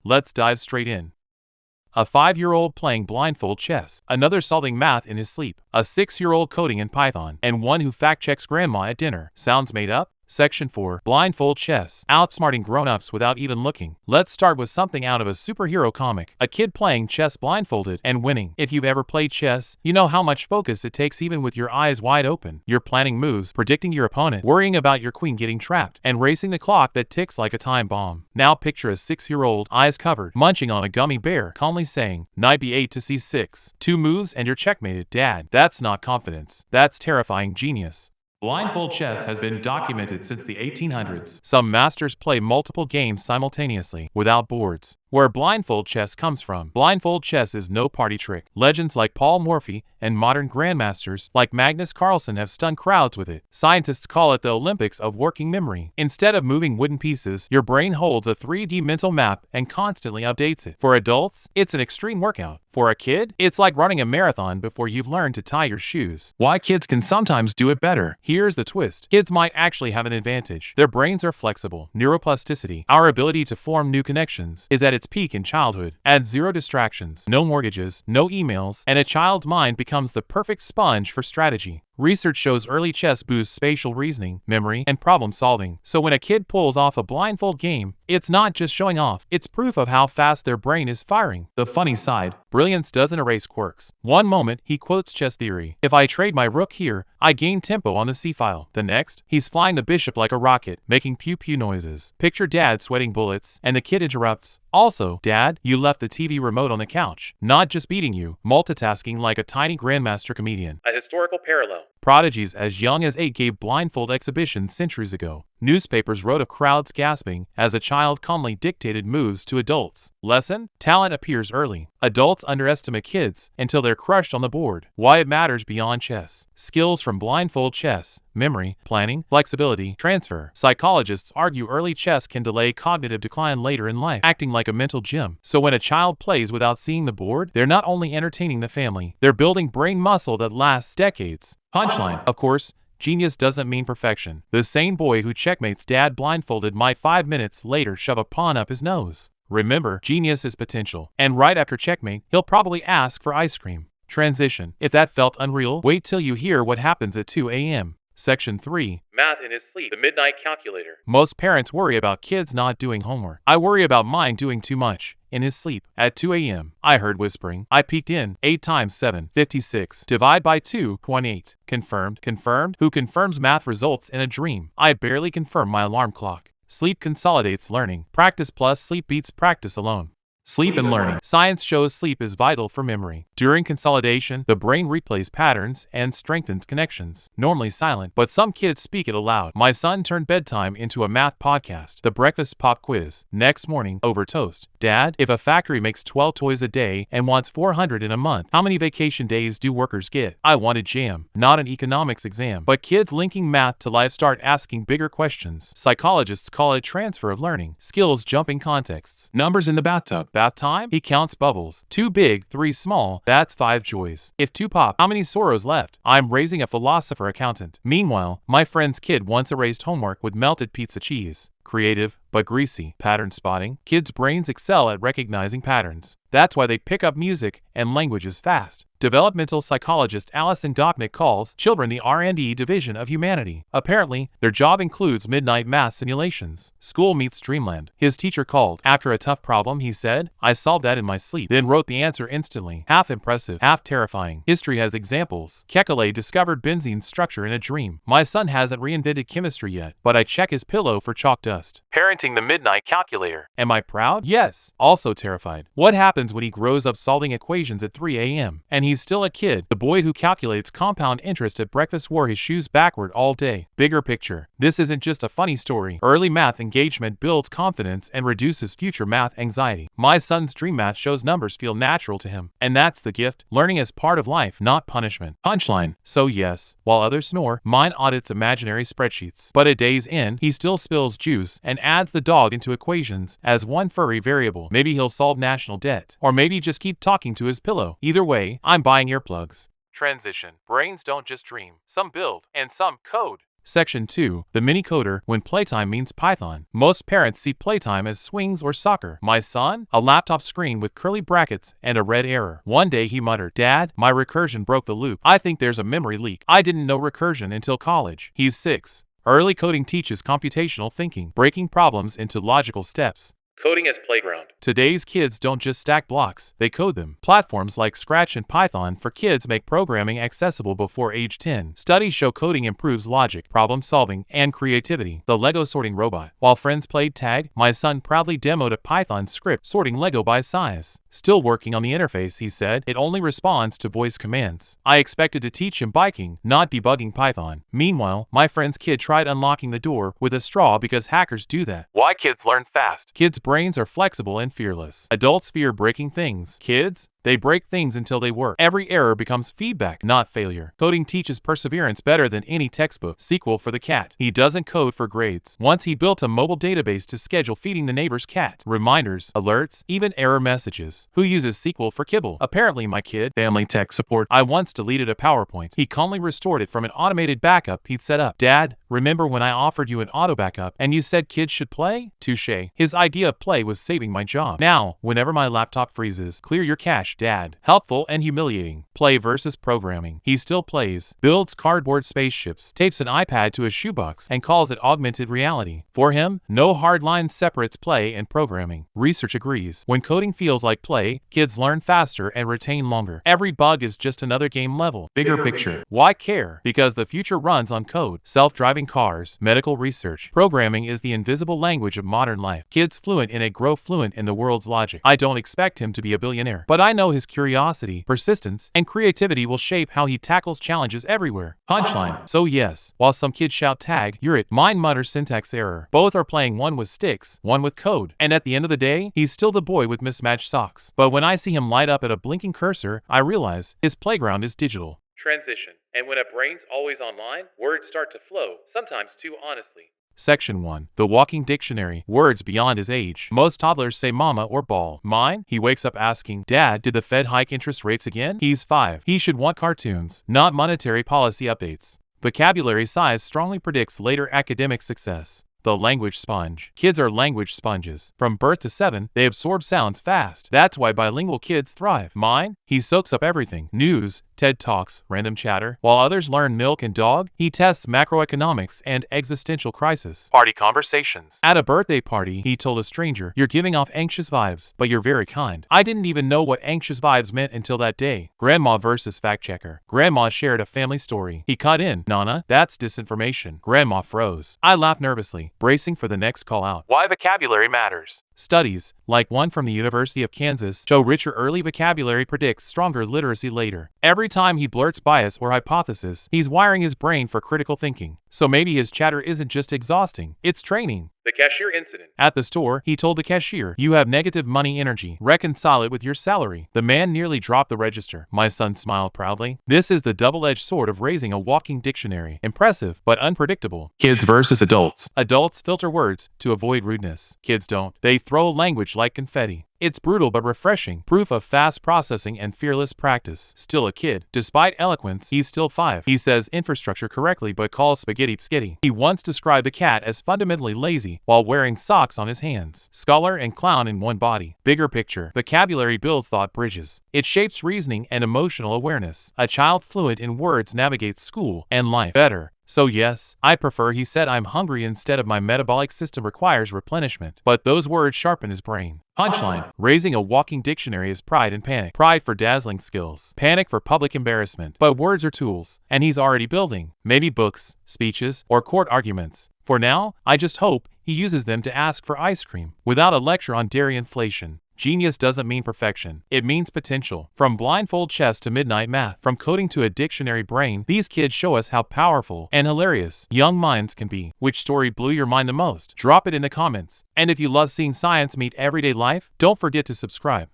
Let's dive straight in. A 5-year-old playing blindfold chess, another solving math in his sleep, a 6-year-old coding in Python, and one who fact-checks grandma at dinner. Sounds made up? Section 4. Blindfold chess. Outsmarting grown-ups without even looking. Let's start with something out of a superhero comic. A kid playing chess blindfolded and winning. If you've ever played chess, you know how much focus it takes even with your eyes wide open. You're planning moves, predicting your opponent, worrying about your queen getting trapped, and racing the clock that ticks like a time bomb. Now picture a 6-year-old, eyes covered, munching on a gummy bear, calmly saying, Knight b8 to c6. 2 moves and you're checkmated. Dad, that's not confidence. That's terrifying genius. Blindfold chess has been documented since the 1800s. Some masters play multiple games simultaneously, without boards. Where blindfold chess comes from. Blindfold chess is no party trick. Legends like Paul Morphy and modern grandmasters like Magnus Carlsen have stunned crowds with it. Scientists call it the Olympics of working memory. Instead of moving wooden pieces, your brain holds a 3D mental map and constantly updates it. For adults, it's an extreme workout. For a kid, it's like running a marathon before you've learned to tie your shoes. Why kids can sometimes do it better. Here's the twist. Kids might actually have an advantage. Their brains are flexible. Neuroplasticity, our ability to form new connections, is at its peak in childhood. Add 0 distractions, no mortgages, no emails, and a child's mind becomes the perfect sponge for strategy. Research shows early chess boosts spatial reasoning, memory, and problem solving. So when a kid pulls off a blindfold game, it's not just showing off, it's proof of how fast their brain is firing. The funny side, brilliance doesn't erase quirks. One moment, he quotes chess theory. If I trade my rook here, I gain tempo on the c-file. The next, he's flying the bishop like a rocket, making pew-pew noises. Picture dad sweating bullets, and the kid interrupts. Also, Dad, you left the TV remote on the couch. Not just beating you, multitasking like a tiny grandmaster comedian. A historical parallel. Prodigies as young as 8 gave blindfold exhibitions centuries ago. Newspapers wrote of crowds gasping as a child calmly dictated moves to adults. Lesson? Talent appears early. Adults underestimate kids until they're crushed on the board. Why it matters beyond chess. Skills from blindfold chess. Memory, planning, flexibility, transfer. Psychologists argue early chess can delay cognitive decline later in life, acting like a mental gym. So when a child plays without seeing the board, they're not only entertaining the family, they're building brain muscle that lasts decades. Punchline. Of course, genius doesn't mean perfection. The same boy who checkmates dad blindfolded might 5 minutes later shove a pawn up his nose. Remember, genius is potential. And right after checkmate, he'll probably ask for ice cream. Transition. If that felt unreal, wait till you hear what happens at 2 a.m. Section 3. Math in his sleep. The midnight calculator. Most parents worry about kids not doing homework. I worry about mine doing too much. In his sleep. At 2 a.m., I heard whispering. I peeked in. 8 times 7, 56. Divide by 2, 28. Confirmed. Confirmed? Who confirms math results in a dream? I barely confirm my alarm clock. Sleep consolidates learning. Practice plus sleep beats practice alone. Sleep and learning. Science shows sleep is vital for memory. During consolidation, the brain replays patterns and strengthens connections. Normally silent, but some kids speak it aloud. My son turned bedtime into a math podcast. The breakfast pop quiz. Next morning, over toast. Dad, if a factory makes 12 toys a day and wants 400 in a month, how many vacation days do workers get? I wanted jam, not an economics exam. But kids linking math to life start asking bigger questions. Psychologists call it transfer of learning. Skills jumping contexts. Numbers in the bathtub. Bath time? He counts bubbles. 2 big, 3 small. That's 5 joys. If 2 pop, how many sorrows left? I'm raising a philosopher accountant. Meanwhile, my friend's kid once erased homework with melted pizza cheese. Creative, but greasy. Pattern spotting. Kids' brains excel at recognizing patterns. That's why they pick up music and languages fast. Developmental psychologist Alison Gopnik calls children the R&D division of humanity. Apparently, their job includes midnight math simulations. School meets dreamland. His teacher called. After a tough problem, he said, I solved that in my sleep, then wrote the answer instantly. Half impressive, half terrifying. History has examples. Kekulé discovered benzene's structure in a dream. My son hasn't reinvented chemistry yet, but I check his pillow for chalk dust. Parenting the midnight calculator. Am I proud? Yes. Also terrified. What happens when he grows up solving equations at 3 a.m.? And he's still a kid. The boy who calculates compound interest at breakfast wore his shoes backward all day. Bigger picture. This isn't just a funny story. Early math engagement builds confidence and reduces future math anxiety. My son's dream math shows numbers feel natural to him. And that's the gift. Learning is part of life, not punishment. Punchline. So yes, while others snore, mine audits imaginary spreadsheets. But at day's end, he still spills juice and adds the dog into equations as one furry variable. Maybe he'll solve national debt. Or maybe just keep talking to his pillow. Either way, I'm buying earplugs. Transition. Brains don't just dream. Some build, and some code. Section 2. The Mini Coder, when Playtime means Python. Most parents see Playtime as swings or soccer. My son? A laptop screen with curly brackets and a red error. One day he muttered, "Dad, my recursion broke the loop. I think there's a memory leak." I didn't know recursion until college. He's 6. Early coding teaches computational thinking, breaking problems into logical steps. Coding as playground. Today's kids don't just stack blocks, they code them. Platforms like Scratch and Python for kids make programming accessible before age 10. Studies show coding improves logic, problem solving, and creativity. The Lego sorting robot. While friends played tag, my son proudly demoed a Python script sorting Lego by size. Still working on the interface, he said. It only responds to voice commands. I expected to teach him biking, not debugging Python. Meanwhile, my friend's kid tried unlocking the door with a straw because hackers do that. Why kids learn fast. Kids' brains are flexible and fearless. Adults fear breaking things. Kids? They break things until they work. Every error becomes feedback, not failure. Coding teaches perseverance better than any textbook. Sequel for the cat. He doesn't code for grades. Once he built a mobile database to schedule feeding the neighbor's cat. Reminders, alerts, even error messages. Who uses SQL for kibble? Apparently my kid. Family tech support. I once deleted a PowerPoint. He calmly restored it from an automated backup he'd set up. Dad, remember when I offered you an auto backup and you said kids should play? Touché. His idea of play was saving my job. Now, whenever my laptop freezes, clear your cache, Dad. Helpful and humiliating. Play versus programming. He still plays, builds cardboard spaceships, tapes an iPad to a shoebox, and calls it augmented reality. For him, no hard line separates play and programming. Research agrees. When coding feels like play, kids learn faster and retain longer. Every bug is just another game level. Bigger picture. Why care? Because the future runs on code. Self-driving cars, medical research. Programming is the invisible language of modern life. Kids fluent in it grow fluent in the world's logic. I don't expect him to be a billionaire, but I know his curiosity, persistence, and creativity will shape how he tackles challenges everywhere. Punchline. So yes, while some kids shout tag, you're it. Mine mutters syntax error. Both are playing, one with sticks, one with code. And at the end of the day, he's still the boy with mismatched socks. But when I see him light up at a blinking cursor, I realize his playground is digital. Transition. And when a brain's always online, words start to flow, sometimes too honestly. Section 1. The Walking Dictionary. Words beyond his age. Most toddlers say mama or ball. Mine? He wakes up asking, Dad, did the Fed hike interest rates again? He's 5. He should want cartoons, not monetary policy updates. Vocabulary size strongly predicts later academic success. The language sponge. Kids are language sponges. From birth to 7, they absorb sounds fast. That's why bilingual kids thrive. Mine? He soaks up everything. News, TED Talks, random chatter. While others learn milk and dog, he tests macroeconomics and existential crisis. Party conversations. At a birthday party, he told a stranger, "You're giving off anxious vibes, but you're very kind." I didn't even know what anxious vibes meant until that day. Grandma versus fact checker. Grandma shared a family story. He cut in, "Nana, that's disinformation." Grandma froze. I laughed nervously, bracing for the next call out. Why vocabulary matters. Studies, like one from the University of Kansas, show richer early vocabulary predicts stronger literacy later. Every time he blurts bias or hypothesis, he's wiring his brain for critical thinking. So maybe his chatter isn't just exhausting, it's training. The cashier incident. At the store, he told the cashier, "You have negative money energy. Reconcile it with your salary." The man nearly dropped the register. My son smiled proudly. This is the double-edged sword of raising a walking dictionary. Impressive, but unpredictable. Kids versus adults. Adults filter words to avoid rudeness. Kids don't. They throw language like confetti. It's brutal but refreshing, proof of fast processing and fearless practice. Still a kid. Despite eloquence, he's still 5. He says infrastructure correctly but calls spaghetti skitty. He once described the cat as fundamentally lazy while wearing socks on his hands. Scholar and clown in one body. Bigger picture. Vocabulary builds thought bridges. It shapes reasoning and emotional awareness. A child fluent in words navigates school and life better. So yes, I prefer he said I'm hungry instead of my metabolic system requires replenishment. But those words sharpen his brain. Punchline. Raising a walking dictionary is pride and panic. Pride for dazzling skills. Panic for public embarrassment. But words are tools, and he's already building. Maybe books, speeches, or court arguments. For now, I just hope he uses them to ask for ice cream without a lecture on dairy inflation. Genius doesn't mean perfection. It means potential. From blindfold chess to midnight math, from coding to a dictionary brain, these kids show us how powerful and hilarious young minds can be. Which story blew your mind the most? Drop it in the comments. And if you love seeing science meet everyday life, don't forget to subscribe.